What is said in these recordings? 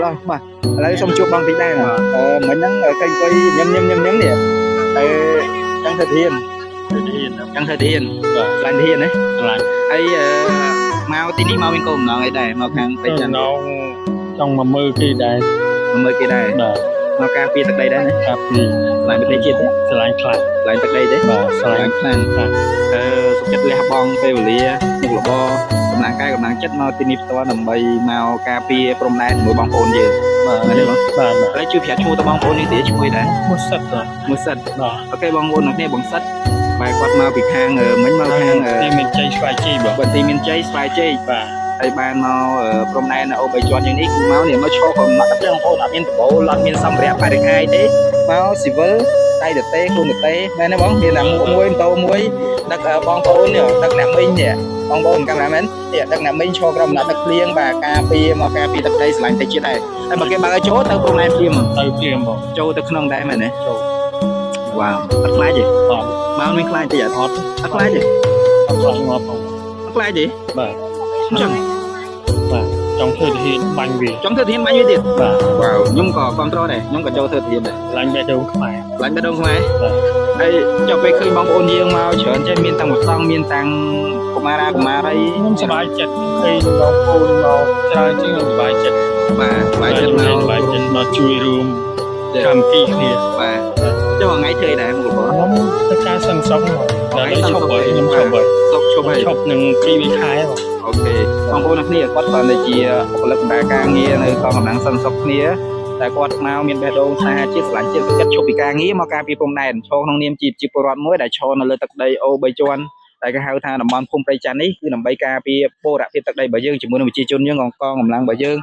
ឡោះបាទឥឡូវសូមជួបបងតិចដែរមិញហ្នឹងឃើញអង្គុយញឹមនេះទៅចង់ធ្វើធានចង់ធ្វើធានខ្លាញ់ធានណាខ្លាញ់ហើយមកទីនេះមកមានកូនម្ដងអីដែរមកខាងពេជ្រច័ន្ទចង់មកមើលគេដែរបាទមកការពារទឹកដីដែរណាការពារខ្លាញ់ប្រទេសជាតិទេឆ្លាញ់ខ្លាំងខ្លាញ់ទឹកដីទេបាទឆ្លាញ់ខ្លាំងសុខចិត្តលះបង់ពេលវេលាមុខរបរកម្លាំងកាយកម្លាំងចិត្តមកទីនេះផ្ទាល់ដើម្បីមកការពារព្រំដែនជាមួយបងប្អូនយើងបាទឥឡូវជួយប្រាប់ឈ្មោះទៅបងប្អូននេះទេឈ្មោះអីដែរមួយសិតបាទអូខេបងប្អូនអ្នកបងសិតបែរគាត់មកពីខាងមិញមកខាងទីមានជ័យស្វាយជ័យបាទទីមានជ័យស្វាយជ័យបាទហើយបានមកព្រំដែនអូបីជាន់យ៉ាងនេះគឺមកនេះមកឈរក៏មកតែបងប្អូនអត់មានដបូលអត់មានសម្ភារៈបរិក្ខារទេមកស៊ីវិលដៃតេខ្លួនតេមែនទេបងមានតែមួយម៉ូតូមួយដឹកបងប្អូននេះដឹកអ្នកមិញនេះបងប្អូនកាមេរ៉ាមែននេះដឹកអ្នកមិញឈរក្រុមដាក់ទឹកភ្លៀងបាទការពារមកការពារទឹកដីស្រឡាញ់ទឹកជាតិដែរហើយបើគេបើកឲ្យចូលទៅព្រំដែនភ្លៀងទៅភ្លៀងបងចូលទៅក្នុងដែរមែនទេចូលវ៉ាវអត់ខ្លាចទេអត់មកមានខ្លាចទេអត់ខ្លាចទេអត់ខ្លាចងាប់បងអត់ខ្លាចទេបាទអញ្ចឹងបាទចង់ធ្វើធានបាញ់វាចង់ធ្វើធានបាញ់វាទៀតបាទវ៉ាវខ្ញុំក៏គ្រប់គ្រងដែរខ្ញុំក៏ចូលធ្វើធានដែរខ្លាញ់បេះដូងខ្មែរខ្លាញ់បេះដូងខ្មែរហើយចុះពេលឃើញបងប្អូនយើងមកច្រើនចេះមានទាំងប្រសង់មានទាំងកុមារាខ្ញុំសប្បាយចិត្តឃើញបងប្អូនមកច្រើនជាងខ្ញុំសប្បាយចិត្តបាទសប្បាយចិត្តមកជួយរួមកម្មវិធីគ្នាបាទចុះថ្ងៃធ្វើអីដែរមកបងខ្ញុំទៅការសង្សុកដល់ឈប់ហើយខ្ញុំឈប់ហើយឈប់នឹង2 ខែអូខេបងប្អូនគ្នាគាត់គាត់នៅជាបុគ្គលិកបណ្ដាការងារនៅកងកម្លាំងសន្តិសុខគ្នាតែគាត់មកមានបេះដូងស្នេហាជាតិស្រឡាញ់ជាតិចិត្តឈប់ពីការងារមកការពារព្រំដែនឈរក្នុងនាមជាពលរដ្ឋមួយដែលឈរនៅលើទឹកដីអូ3ជាន់តែគេហៅថាតំបន់ភូមិព្រៃច័ន្ទនេះគឺដើម្បីការពារពរភាពទឹកដីរបស់យើងជាមួយនឹងប្រជាជនយើងកងកម្លាំងរបស់យើង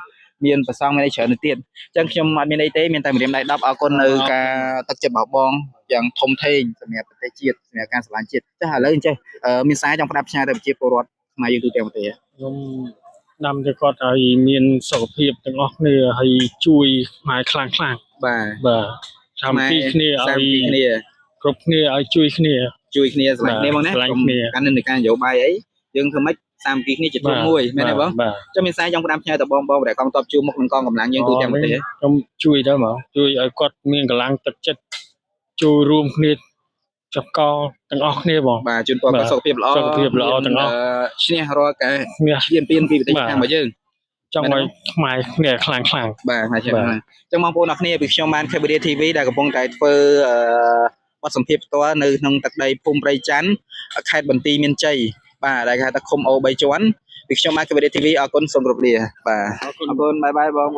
មានប្រសងមានច្រើនទៀតអញ្ចឹងខ្ញុំអត់មានអីទេមានតែម្រាមដៃ10អរគុណនៅការទឹកចិត្តរបស់បងយ៉ាងធំធេងសម្រាប់ប្រទេសជាតិសម្រាប់ការស្រឡាញ់ជាតិចាឥឡូវអញ្ចឹងមានសារចង់ផ្ដាប់ផ្ញើទៅប្រជាពលរដ្ឋខ្មែរយើងទូទាំងប្រទេសខ្ញុំដាំទៅគាត់ឲ្យមានសុខភាពទាំងអស់គ្នាហើយជួយខ្មែរខ្លាំងបាទតាមពីគ្នាឲ្យគ្រប់គ្នាឲ្យជួយគ្នាស្រឡាញ់គ្នាបងណាកាន់និន្នាការនយោបាយអីយើងធ្វើម៉េចសាមគ្គីគ្នាជាធំមួយមែនទេបងចាំមានសារចង់ផ្ដាំផ្ញើទៅបងដែលកងទ័ពជួមុខនឹងកងកម្លាំងយើងទូទាំងប្រទេសខ្ញុំជួយទៅមកជួយឲ្យគាត់មានកម្លាំងទឹកចិត្តចូលរួមគ្នាចកកទាំងអស់គ្នាបងបាទជូនពរគាត់សុខភាពល្អទាំងអស់ឈ្នះរាល់ការឈ្លានពានពីប្រទេសខាងរបស់យើងចង់ឲ្យខ្មែរគ្នាខ្លាំងបាទអញ្ចឹងបងប្អូនអរគ្នាពីខ្ញុំបាន KBD TV ដែលកំពុងតែធ្វើបទសម្ភាសន៍ផ្ទាល់នៅក្នុងទឹកដីភូមិព្រៃច័ន្ទខេត្តបន្ទាយមានជ័យបាទដែលគេហៅថាឃុំអូ3ជាន់ពីខ្ញុំបាន KBD TV អរគុណសូមគោរពលាបាទអរគុណបាយបាយបង